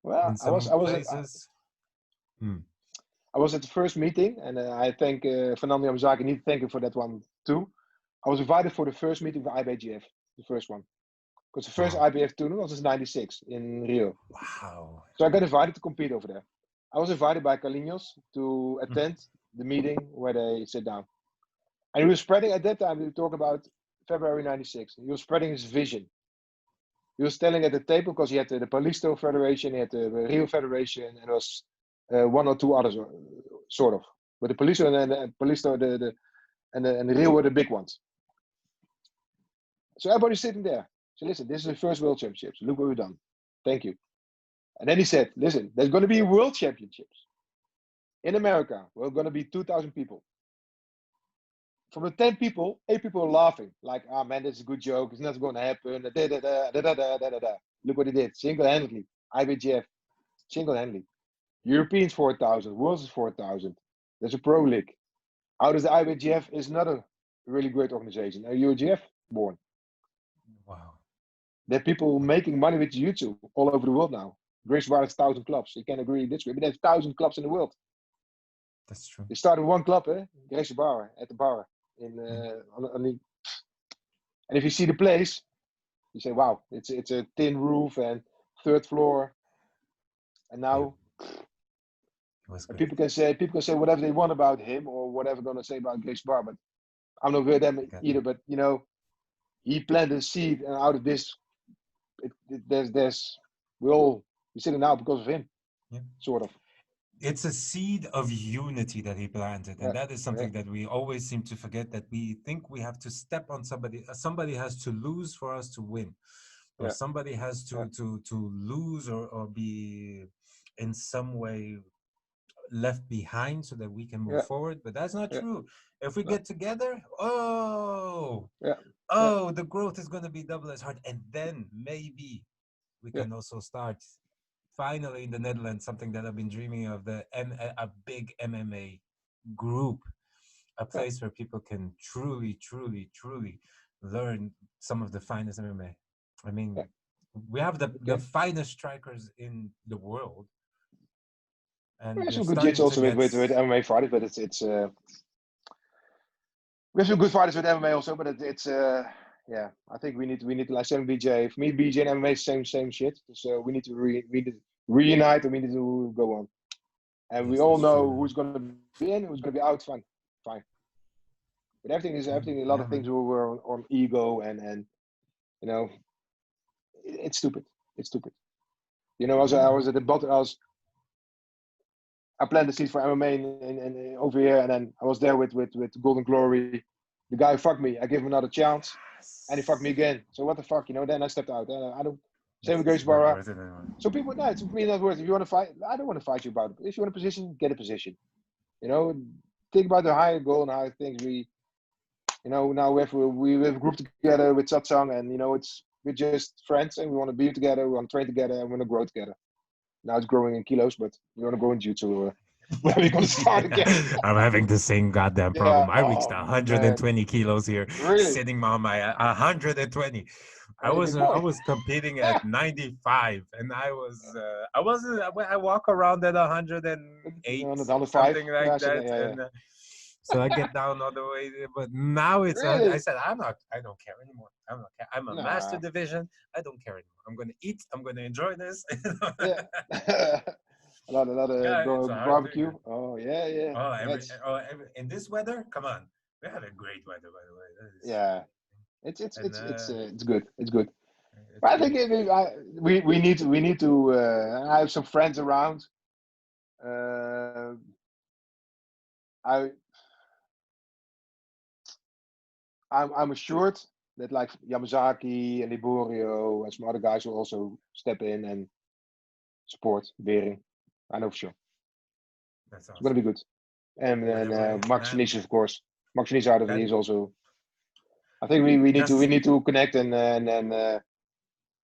Speaker 1: Well,
Speaker 2: in some places.
Speaker 1: I was at the first meeting, and I thank Fernando Yamazaki. I need to thank him for that one too. I was invited for the first meeting for IBGF, the first one. Because the first IBF tournament was in '96 in Rio.
Speaker 2: Wow.
Speaker 1: So I got invited to compete over there. I was invited by Carlinhos to attend the meeting where they sit down. And he was spreading, at that time, we were talking about February '96. He was spreading his vision. He was telling at the table, because he had the Palisto Federation, he had the Rio Federation, and there was one or two others, sort of. But the Palisto and the Palisto and the Rio were the big ones. So everybody's sitting there. So listen, this is the first World Championships. Look what we've done. Thank you. And then he said, listen, there's going to be World Championships in America. We're going to be 2,000 people. From the 10 people, 8 people are laughing. Like, man, that's a good joke. It's not going to happen. Look what he did. Single-handedly. IBGF. Single-handedly. Europeans 4,000. Worlds is 4,000. There's a pro league. Out of the IBGF is another really great organization. A UGF born.
Speaker 2: Wow.
Speaker 1: There are people making money with jiu-jitsu all over the world now. Grace Bar has 1,000 clubs. You can agree this way, but there's 1,000 clubs in the world.
Speaker 2: That's true.
Speaker 1: They started one club, Grace Bar at the bar. And if you see the place, you say, "Wow, it's a tin roof and 3rd floor." And now, and people can say whatever they want about him or whatever they're gonna say about Grace Bar, but I'm not with them either. But he planted a seed, and out of this, we're sitting now because of him, sort of.
Speaker 2: it's a seed of unity that he planted, and that is something that we always seem to forget, that we think we have to step on somebody has to lose for us to win, or somebody has to lose or be in some way left behind so that we can move forward. But that's not true. If we get together, the growth is going to be double as hard, and then maybe we can also start finally in the Netherlands, something that I've been dreaming of, a big MMA group, a place where people can truly learn some of the finest MMA. I mean, we have the finest strikers in the world. And
Speaker 1: we have some good jits also with MMA fighters, but it's we have some good fighters with MMA also, but it's I think we need like same BJ. For me, BJ and MMA same shit. So we need to reunite and we need to go on. And we all know who's going to be in, who's going to be out. Fine. But everything. A lot of things were on ego and you know, it's stupid. It's stupid. You know, I was at the bottom. I planted the seeds for MMA in over here, and then I was there with Golden Glory. The guy fucked me. I gave him another chance, and he fucked me again. So what the fuck, you know? Then I stepped out. I don't. Same with Gersbara. So people, no, it's for me not worth it. If you want to fight, I don't want to fight you about it. If you want a position, get a position. You know, think about the higher goal and higher things. We, you know, now we have a group together with Satsang, and you know, we're just friends, and we want to be together, we want to train together, and we want to grow together. Now it's growing in kilos, but we want to grow in jiu-jitsu. Where are we going to start again?
Speaker 2: I'm having the same goddamn problem. I reached 120 kilos here, sitting on my 120. I was competing at 95, and I walk around at 108, something like that, and so I get down all the way. But now it's I said I don't care anymore. I'm a master division. I don't care anymore. I'm gonna eat. I'm gonna enjoy this.
Speaker 1: Another barbecue. Oh yeah.
Speaker 2: Oh, in this weather, come on. We had a great weather, by the
Speaker 1: way. It's good. It's good. But I think we need to. I have some friends around. I'm assured that like Yamazaki and Liborio and some other guys will also step in and support Bering. I know for sure.
Speaker 2: That's awesome.
Speaker 1: It's going to be good. And Max Venetius, of course. Max Venetius out of it is also. I think we need to connect and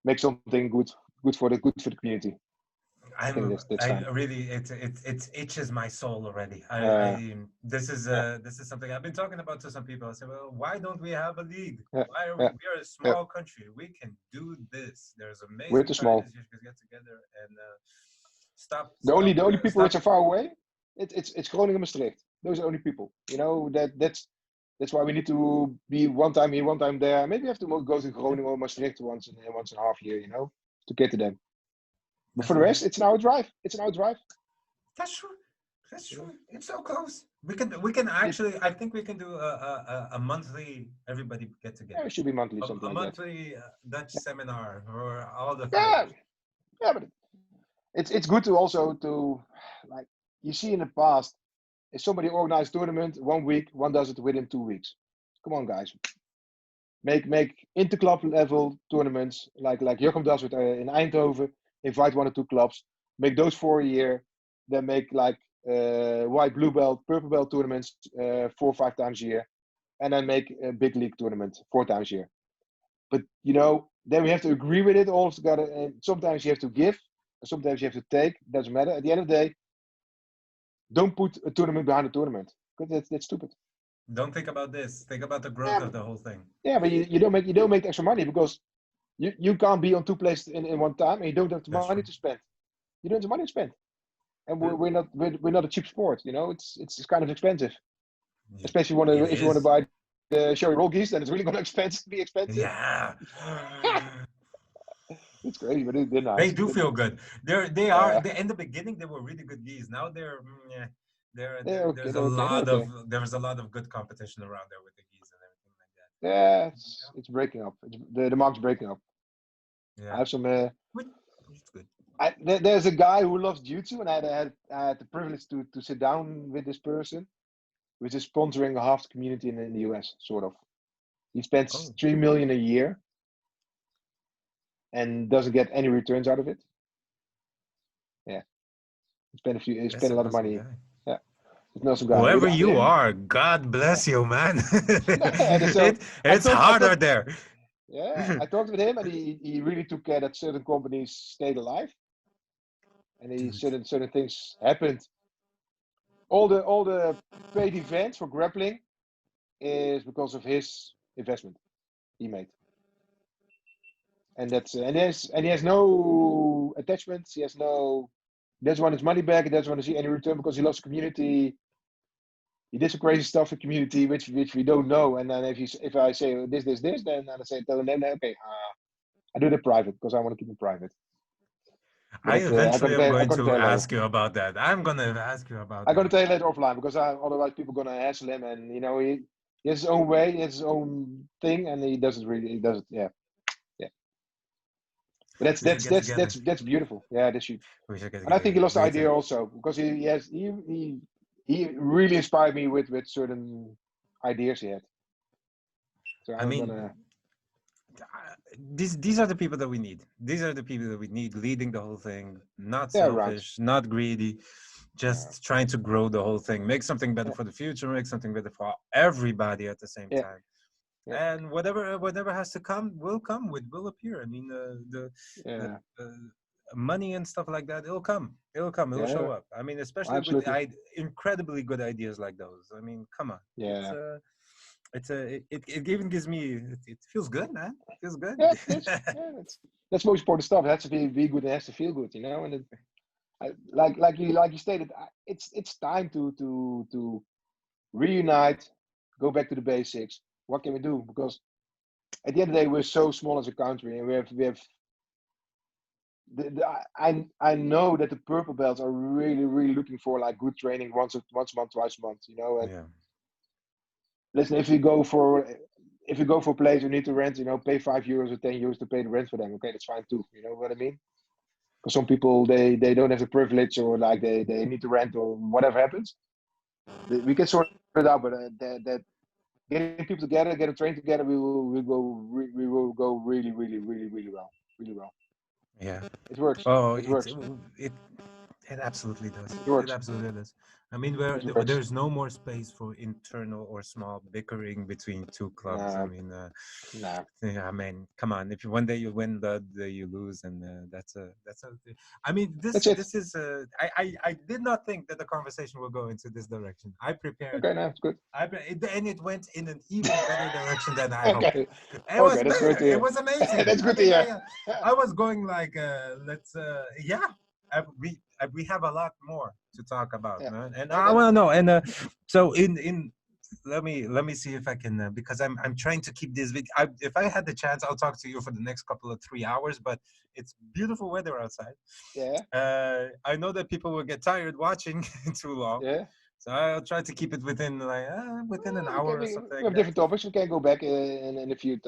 Speaker 1: make something good for the community.
Speaker 2: It itches my soul already. This is something I've been talking about to some people. I said, well, why don't we have a league? We are a small country. We can do this. There's amazing fighters you can get together and stop.
Speaker 1: The only people which are far away, it's Groningen and Maastricht. Those are the only people. You know, that's why we need to be one time here, one time there. Maybe we have to go to Groningen or Maastricht once in a half year, you know, to get to them. But for the rest, it's an hour drive.
Speaker 2: That's true. It's so close. We can actually. I think we can do a monthly. Everybody get together.
Speaker 1: Yeah, it should be monthly.
Speaker 2: A monthly Dutch seminar or all the.
Speaker 1: But it's good to also like you see in the past. If somebody organized a tournament 1 week, one does it within 2 weeks. Come on, guys. Make inter-club level tournaments like Jochem does with in Eindhoven. Invite 1 or 2 clubs. Make those for a year. Then make like white, blue belt, purple belt tournaments 4 or 5 times a year. And then make a big league tournament 4 times a year. But, you know, then we have to agree with it all together. And sometimes you have to give. Sometimes you have to take. It doesn't matter. At the end of the day, don't put a tournament behind a tournament. Because that's stupid.
Speaker 2: Don't think about this. Think about the growth of the whole thing.
Speaker 1: Yeah, but you don't make extra money because you can't be on 2 places in one time and you don't have the money to spend. You don't have the money to spend. And we're not a cheap sport, you know, it's kind of expensive. Yeah, especially if you want to buy the Sherry roll geese, then it's really gonna be expensive.
Speaker 2: Yeah.
Speaker 1: It's crazy, but they're nice.
Speaker 2: They do feel good. They are in the beginning they were really good geese. Now there's a lot of good competition around there with the geese and everything like that.
Speaker 1: Yeah, it's breaking up. The market's breaking up. Yeah. I have some
Speaker 2: it's good.
Speaker 1: There's a guy who loves jiu-jitsu, and I had the privilege to sit down with this person, which is sponsoring half the community in the US, sort of. He spends $3 million a year and doesn't get any returns out of it. Yeah, he spent a lot of money. Guy. Yeah, it's not some guy.
Speaker 2: Whoever you are, God bless you, man. It's hard out there.
Speaker 1: Yeah, I talked with him, and he really took care that certain companies stayed alive, and certain things happened. All the paid events for grappling is because of his investment he made, and that's and he has no attachments. He doesn't want his money back. He doesn't want to see any return because he loves the community. He did some crazy stuff in the community which we don't know. And then if I say this, then I say tell them okay, I do it private because I want to keep it private.
Speaker 2: But I'm going to ask you about that. I'm going to ask you about that.
Speaker 1: I'm going to tell you later offline because otherwise people are going to hassle him, and he has his own way, he has his own thing, and he does it. Yeah. But that's beautiful. Yeah, that's huge. And I think he lost the idea also because he really inspired me with certain ideas he had. So
Speaker 2: these are the people that we need. These are the people that we need leading the whole thing. Not selfish, not greedy, just trying to grow the whole thing, make something better for the future, make something better for everybody at the same time. Yeah. And whatever has to come will appear. I mean, the money and stuff like that, it'll come, it'll show up. I mean, especially Absolutely. With incredibly good ideas like those. I mean, come on.
Speaker 1: Yeah.
Speaker 2: It even gives me, it feels good, man. It feels good.
Speaker 1: Yeah, that's most important stuff. It has to be good. It has to feel good, And like you stated, it's time to reunite, go back to the basics. What can we do? Because at the end of the day, we're so small as a country, and we have. I know that the purple belts are really, really looking for like good training once a month, twice a month. And listen, if you go for a place you need to rent, pay €5 or €10 to pay the rent for them. Okay, that's fine too. You know what I mean? Because some people they don't have the privilege, or like they need to rent, or whatever happens. We can sort it out, but that getting people together, get them trained together, we will go really, really, really, really well, really well.
Speaker 2: Yeah,
Speaker 1: it works.
Speaker 2: Oh,
Speaker 1: it works.
Speaker 2: It absolutely does.
Speaker 1: It works.
Speaker 2: It absolutely does. I mean, there's no more space for internal or small bickering between two clubs. I mean, yeah, I mean, come on. If one day you win, the day you lose, and that's a. I mean, this is. I did not think that the conversation will go into this direction. I prepared.
Speaker 1: Okay, no, it's good.
Speaker 2: And it went in an even better direction than I hoped.
Speaker 1: It was better.
Speaker 2: It was amazing.
Speaker 1: That's good to hear.
Speaker 2: I was going like, let's. We have a lot more to talk about, man. And I want to know. And so let me see if I can, because I'm trying to keep this. If I had the chance, I'll talk to you for the next couple of 3 hours. But it's beautiful weather outside.
Speaker 1: Yeah.
Speaker 2: I know that people will get tired watching too long.
Speaker 1: Yeah.
Speaker 2: So I'll try to keep it within an hour or something.
Speaker 1: We have different topics. We can go back in a few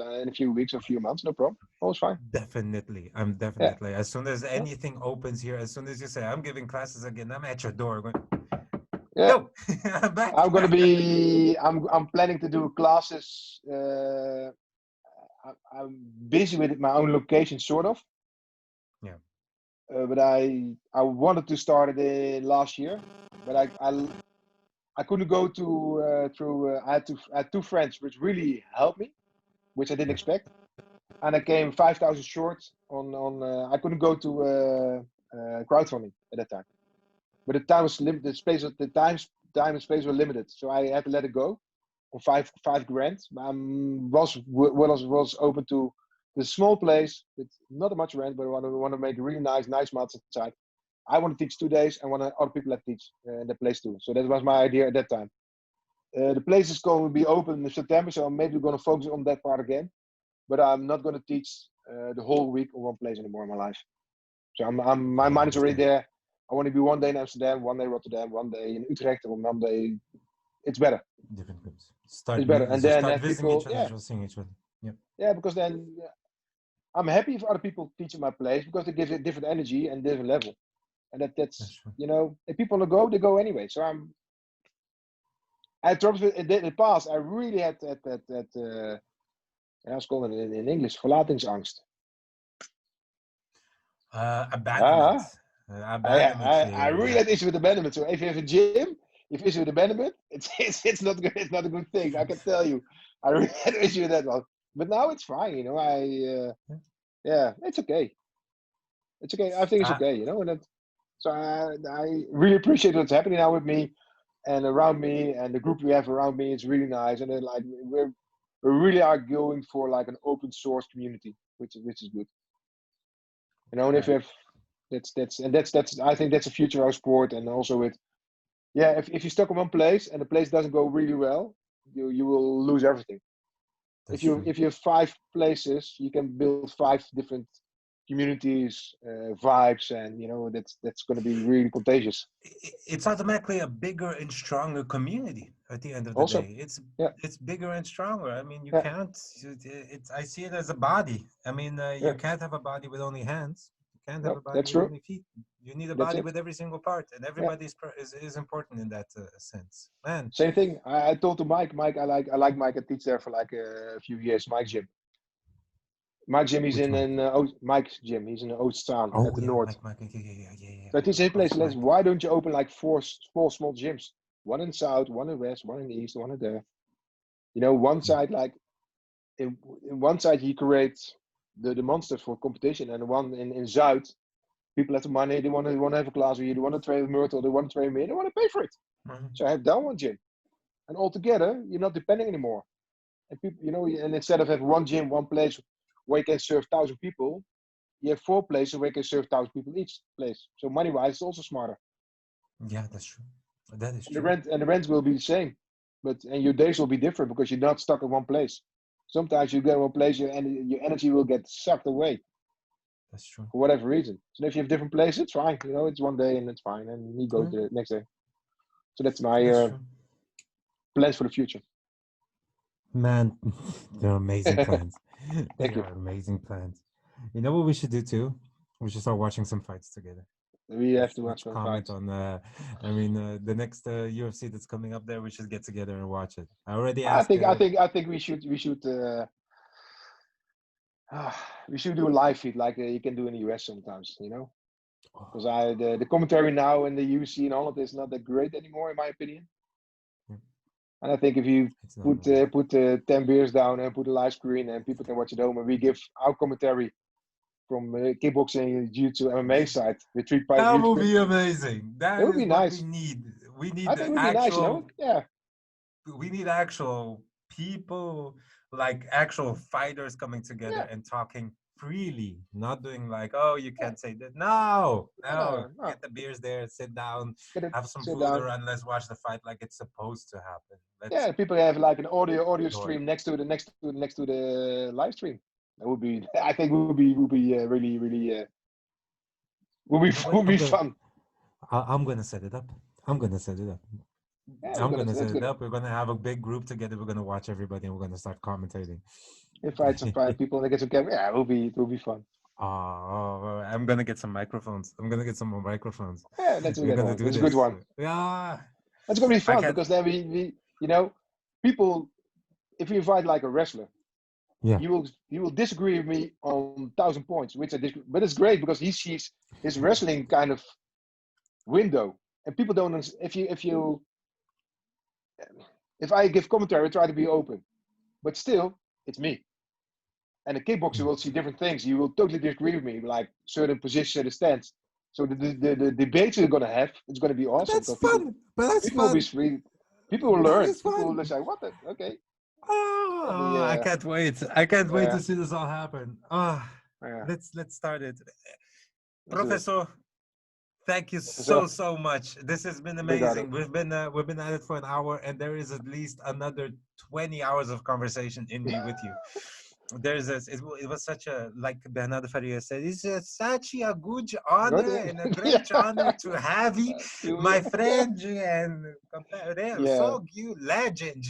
Speaker 1: weeks or a few months. No problem. All's fine.
Speaker 2: Definitely. I'm definitely. As soon as anything opens here, as soon as you say I'm giving classes again, I'm at your door. Going,
Speaker 1: Go. I'm back. I'm gonna be. I'm planning to do classes. I'm busy with my own location, sort of.
Speaker 2: Yeah.
Speaker 1: But I wanted to start it last year, but I couldn't go through. I had two friends which really helped me, which I didn't expect, and I came 5,000 short on. I couldn't go to crowdfunding at that time, but the time was limited. The time and space were limited, so I had to let it go on five grand. Was open to the small place with not much rent, but I want to make really nice mats inside. I want to teach 2 days, and want other people that teach in the place too. So that was my idea at that time. The place is going to be open in September, so I'm maybe going to focus on that part again. But I'm not going to teach the whole week on one place anymore in my life. So my mind is already there. I want to be 1 day in Amsterdam, 1 day Rotterdam, 1 day in Utrecht, or 1 day. It's better.
Speaker 2: Different groups.
Speaker 1: It's better, and then
Speaker 2: start visiting
Speaker 1: people,
Speaker 2: each other, seeing each other.
Speaker 1: Yeah, because then I'm happy if other people teach my plays because it gives a different energy and different level. And that's if people want to go, they go anyway. So I dropped in the past. I really had that how's called it in English, verlatingsangst.
Speaker 2: Abandonment.
Speaker 1: I really had issue with abandonment. So if you have a gym, if you issue with abandonment, it's not good. It's not a good thing. I can tell you. I really had an issue with that one. But now it's fine. It's okay. It's okay. I think it's okay. And so I really appreciate what's happening now with me and around me and the group we have around me. It's really nice. And then like we really are going for like an open source community, which is good. And if you have that's I think that's a future of sport. And also with if you're stuck in one place and the place doesn't go really well, you will lose everything. If you have 5 places, you can build 5 different communities, vibes, and that's going to be really contagious.
Speaker 2: It's automatically a bigger and stronger community at the end of the day. It's bigger and stronger. I mean, you can't. I see it as a body. I mean, you can't have a body with only hands. You can't have a body with only feet. You need a body with every single part, and everybody is important in that sense. Man.
Speaker 1: Same thing. I told to Mike, I like Mike. I teach there for like a few years. Mike's gym. Mike's gym. He's Mike's gym. He's in Oostzaan at the north.
Speaker 2: Mike. Yeah.
Speaker 1: So I teach his place. Why don't you open like 4 small gyms? One in the south, one in the west, one in the east, one in the. One side like in one side he creates the monsters for competition, and the one in Zuid, people have the money. They want to have a class with you. They want to train with Myrtle. They want to train with me. They want to pay for it. Mm-hmm. So I have done one gym, and altogether you're not depending anymore. And people, and instead of having one gym, one place where you can serve 1,000 people, you have 4 places where you can serve 1,000 people each place. So money-wise, it's also smarter.
Speaker 2: Yeah, that's true. That is true.
Speaker 1: The rent will be the same, and your days will be different because you're not stuck in one place. Sometimes you go to one place, your energy will get sucked away.
Speaker 2: That's true.
Speaker 1: For whatever reason. So if you have different places, it's fine. It's one day and it's fine, and you go to the next day. So that's my plans for the future.
Speaker 2: Man, they're amazing plans. They are amazing plans. You know what we should do too? We should start watching some fights together.
Speaker 1: We have to watch some
Speaker 2: comment
Speaker 1: fights.
Speaker 2: On the next UFC that's coming up there. We should get together and watch it. I already asked.
Speaker 1: I think we should do a live feed like you can do in the US sometimes. Because the commentary now in the UFC and all of this is not that great anymore, in my opinion. And I think if you put 10 beers down and put a live screen and people can watch it home, and we give our commentary from kickboxing, jiu-jitsu, MMA side with 3 parts.
Speaker 2: That would be amazing. That would be nice. We need.
Speaker 1: I think it would be nice,
Speaker 2: We need actual people, like actual fighters coming together and talking freely, not doing like, oh, you can't say that. No. Get the beers there, sit down, have some food around, let's watch the fight like it's supposed to happen.
Speaker 1: People have like an audio stream next to the live stream. That would be, I think, would be really, really would be fun.
Speaker 2: I'm gonna set it up. I'm gonna set it up. We're gonna have a big group together. We're gonna watch everybody, and we're gonna start commentating.
Speaker 1: Invite some people and they get some camera. Yeah, it will be fun.
Speaker 2: Oh, I'm gonna get some microphones. I'm gonna get some more microphones.
Speaker 1: Yeah, that's a good one.
Speaker 2: Yeah,
Speaker 1: that's gonna be fun because then we people. If you invite like a wrestler, you will disagree with me on 1,000 points, which I disagree. But it's great because he sees his wrestling kind of window, and people don't. If I give commentary, I try to be open, but still, it's me. And the kickboxer will see different things. You will totally disagree with me, like certain positions, certain stance. So the debates we're gonna have, it's gonna be awesome.
Speaker 2: That's fun.
Speaker 1: People will be sweet. People will learn. People will say, "What the? Okay."
Speaker 2: Oh, I can't wait. I can't wait to see this all happen. Let's start it. Professor, thank you so much. This has been amazing. We've been at it for an hour, and there is at least another 20 hours of conversation in me with you. It was such a, like Bernardo Faria said, it's such a good honor and a great honor to have you, my friend, and so you legend.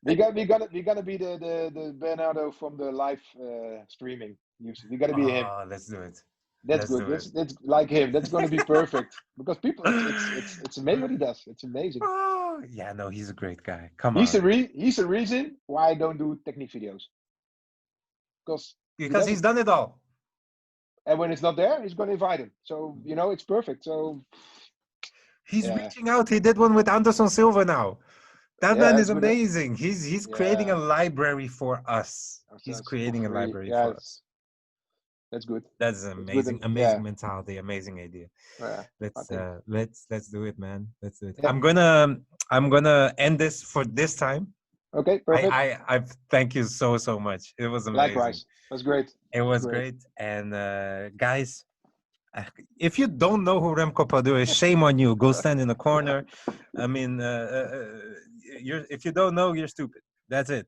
Speaker 1: we're gonna be the Bernardo from the live streaming. You gotta be him.
Speaker 2: Let's do it.
Speaker 1: That's good. That's like him. That's gonna be perfect because people. It's amazing what he does. It's amazing.
Speaker 2: Oh, yeah, no, he's a great guy. Come on.
Speaker 1: He's the reason why I don't do technique videos.
Speaker 2: Because he's done it all.
Speaker 1: And when it's not there, he's gonna invite him. So it's perfect. So
Speaker 2: he's reaching out. He did one with Anderson Silva now. That man is amazing. He's creating a library for us. He's creating a library for us.
Speaker 1: That's good.
Speaker 2: That's amazing, amazing mentality, amazing idea.
Speaker 1: Yeah,
Speaker 2: let's do it, man. Let's do it. Yeah. I'm gonna end this for this time.
Speaker 1: Okay, perfect.
Speaker 2: I thank you so much. It was amazing.
Speaker 1: Likewise. It was great.
Speaker 2: It was great. And guys, if you don't know who Remco Pardoel is, shame on you. Go stand in the corner. I mean, if you don't know, you're stupid. That's it.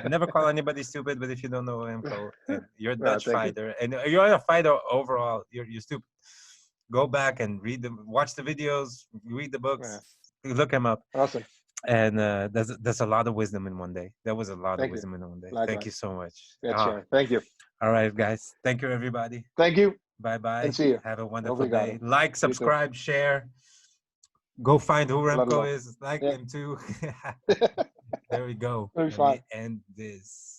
Speaker 2: Never call anybody stupid, but if you don't know Remco, you're a Dutch fighter, and you're a fighter overall, you're stupid. Go back and watch the videos, read the books, look him up.
Speaker 1: Awesome.
Speaker 2: And there's a lot of wisdom in one day. There was a lot of wisdom in one day.
Speaker 1: Likewise.
Speaker 2: Thank you so much.
Speaker 1: Sure. Thank you.
Speaker 2: All right, guys. Thank you, everybody.
Speaker 1: Thank you.
Speaker 2: Bye-bye.
Speaker 1: And see you.
Speaker 2: Have a wonderful day. Like, subscribe, share. Go find who Remco is. Like him too. There we go.
Speaker 1: Very fine.
Speaker 2: End this.